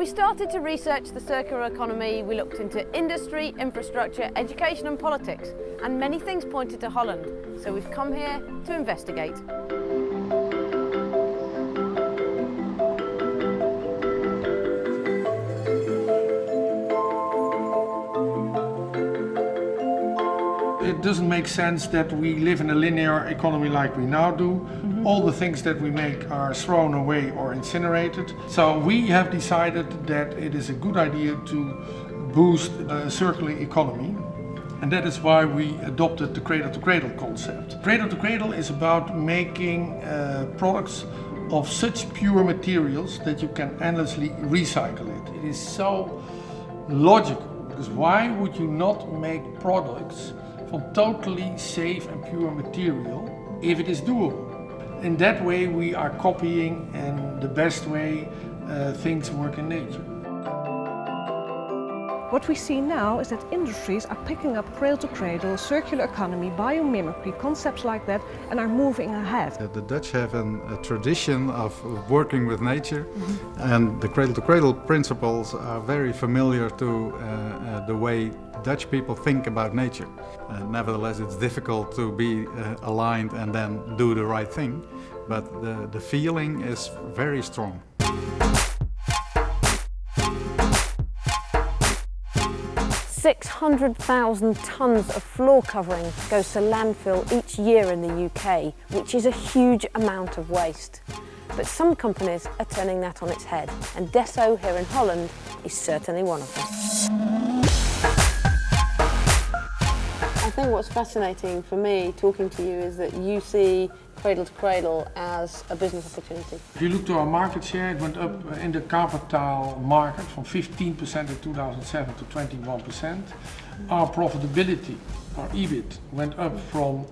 we started to research the circular economy, we looked into industry, infrastructure, education and politics, and many things pointed to Holland. So we've come here to investigate. It doesn't make sense that we live in a linear economy like we now do. All the things that we make are thrown away or incinerated. So we have decided that it is a good idea to boost the circular economy. And that is why we adopted the cradle-to-cradle concept. Cradle-to-cradle is about making products of such pure materials that you can endlessly recycle it. It is so logical, because why would you not make products from totally safe and pure material if it is doable? In that way we are copying in the best way things work in nature. What we see now is that industries are picking up cradle-to-cradle, circular economy, biomimicry, concepts like that, and are moving ahead. The Dutch have a tradition of working with nature, and the cradle-to-cradle principles are very familiar to the way Dutch people think about nature. Nevertheless, it's difficult to be aligned and then do the right thing, but the feeling is very strong. 600,000 tonnes of floor covering goes to landfill each year in the UK, which is a huge amount of waste. But some companies are turning that on its head, and DESSO here in Holland is certainly one of them. I think what's fascinating for me talking to you is that you see cradle to cradle as a business opportunity. If you look to our market share, it went up in the carpet tile market from 15% in 2007 to 21%. Our profitability, our EBIT, went up from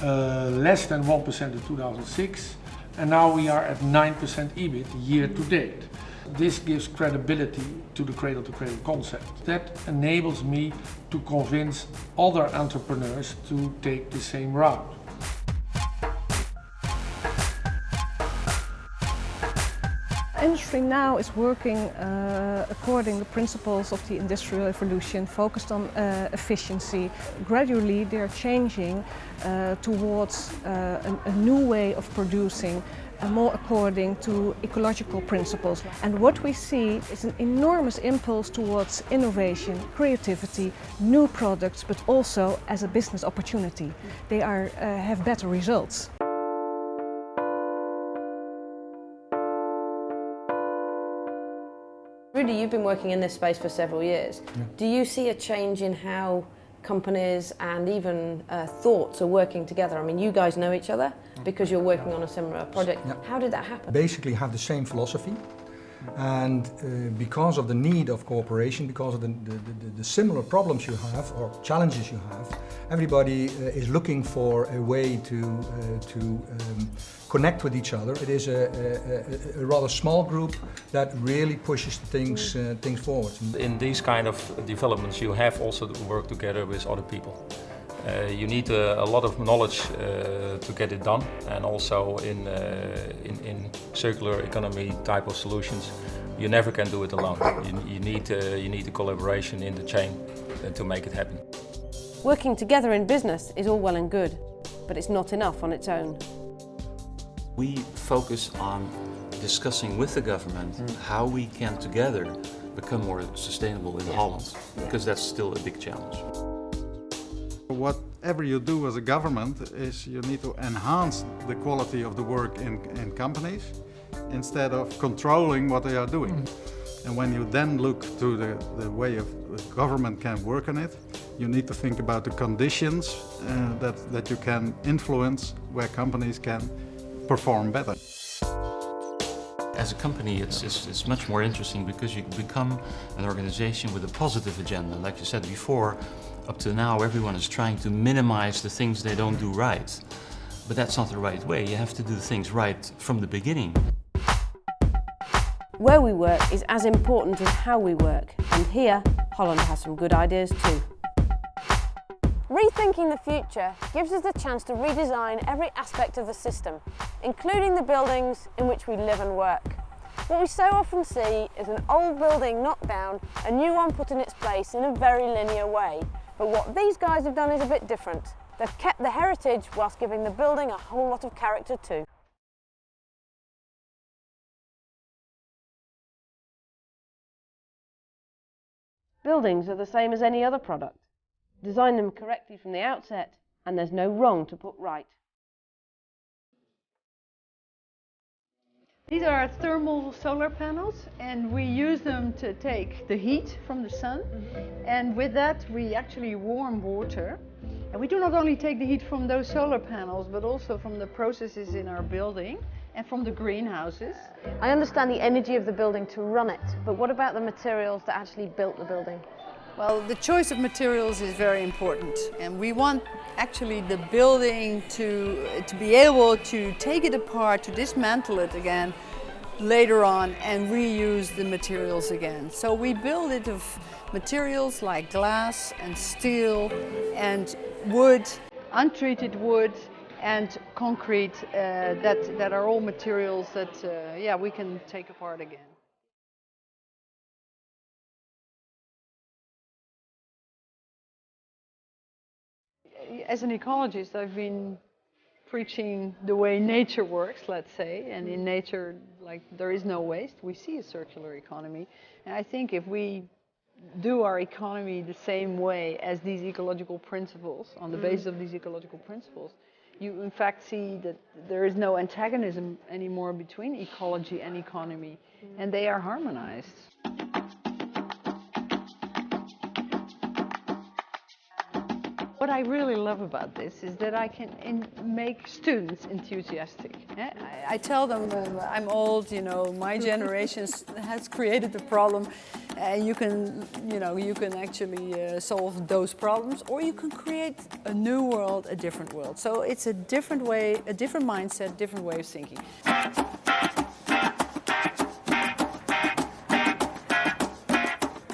less than 1% in 2006, and now we are at 9% EBIT year to date. This gives credibility to the cradle-to-cradle concept. That enables me to convince other entrepreneurs to take the same route. Industry now is working according to the principles of the Industrial Revolution, focused on efficiency. Gradually they are changing towards a new way of producing, more according to ecological principles. And what we see is an enormous impulse towards innovation, creativity, new products, but also as a business opportunity. They have better results. Rudi, you've been working in this space for several years. Yeah. Do you see a change in how companies and even thoughts are working together? I mean, you guys know each other because you're working on a similar project. Yeah. How did that happen? Basically have the same philosophy, and because of the need of cooperation, because of the similar problems you have or challenges you have, everybody is looking for a way to connect with each other. It is a rather small group that really pushes things forward. In these kind of developments you have also to work together with other people. You need a lot of knowledge to get it done, and also in circular economy type of solutions you never can do it alone. You need a collaboration in the chain to make it happen. Working together in business is all well and good, but it's not enough on its own. We focus on discussing with the government how we can together become more sustainable in Holland, because that's still a big challenge. Whatever you do as a government is you need to enhance the quality of the work in companies instead of controlling what they are doing. And when you then look to the way of the government can work on it, you need to think about the conditions that you can influence where companies can perform better. As a company, it's much more interesting because you become an organization with a positive agenda. Like you said before, up to now everyone is trying to minimize the things they don't do right. But that's not the right way. You have to do things right from the beginning. Where we work is as important as how we work, and here Holland has some good ideas too. Rethinking the future gives us the chance to redesign every aspect of the system, including the buildings in which we live and work. What we so often see is an old building knocked down, a new one put in its place in a very linear way. But what these guys have done is a bit different. They've kept the heritage whilst giving the building a whole lot of character too. Buildings are the same as any other product. Design them correctly from the outset, and there's no wrong to put right. These are thermal solar panels, and we use them to take the heat from the sun, and with that we actually warm water. And we do not only take the heat from those solar panels, but also from the processes in our building and from the greenhouses. I understand the energy of the building to run it, but what about the materials that actually built the building? Well, the choice of materials is very important, and we want actually the building to be able to take it apart, to dismantle it again later on and reuse the materials again. So we build it of materials like glass and steel and wood, untreated wood and concrete that are all materials that we can take apart again. As an ecologist, I've been preaching the way nature works, let's say, and in nature, like, there is no waste. We see a circular economy, and I think if we do our economy the same way as these ecological principles, on the basis of these ecological principles, you in fact see that there is no antagonism anymore between ecology and economy, and they are harmonized. What I really love about this is that I can make students enthusiastic. I tell them I'm old, you know, my generation has created the problem. You can actually solve those problems, or you can create a new world, a different world. So it's a different way, a different mindset, different way of thinking.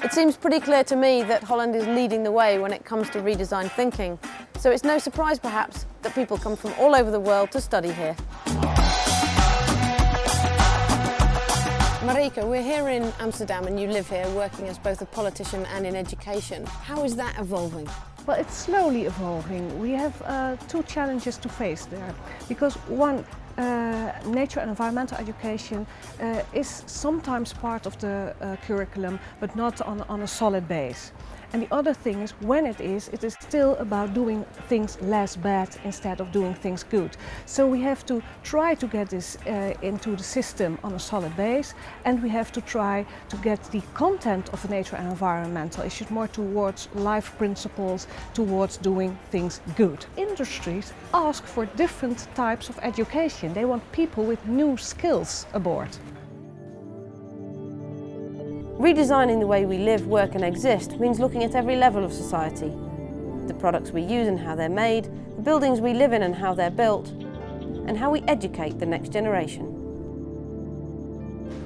It seems pretty clear to me that Holland is leading the way when it comes to redesigned thinking. So it's no surprise perhaps that people come from all over the world to study here. Marieke, we're here in Amsterdam and you live here working as both a politician and in education. How is that evolving? Well, it's slowly evolving. We have two challenges to face there. Because one, nature and environmental education is sometimes part of the curriculum, but not on a solid base. And the other thing is, when it is still about doing things less bad instead of doing things good. So we have to try to get this into the system on a solid base, and we have to try to get the content of nature and environmental issues more towards life principles, towards doing things good. Industries ask for different types of education. They want people with new skills aboard. Redesigning the way we live, work and exist means looking at every level of society. The products we use and how they're made, the buildings we live in and how they're built, and how we educate the next generation.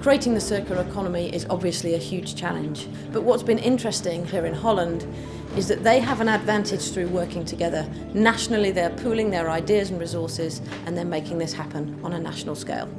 Creating the circular economy is obviously a huge challenge, but what's been interesting here in Holland is that they have an advantage through working together. Nationally, they're pooling their ideas and resources, and they're making this happen on a national scale.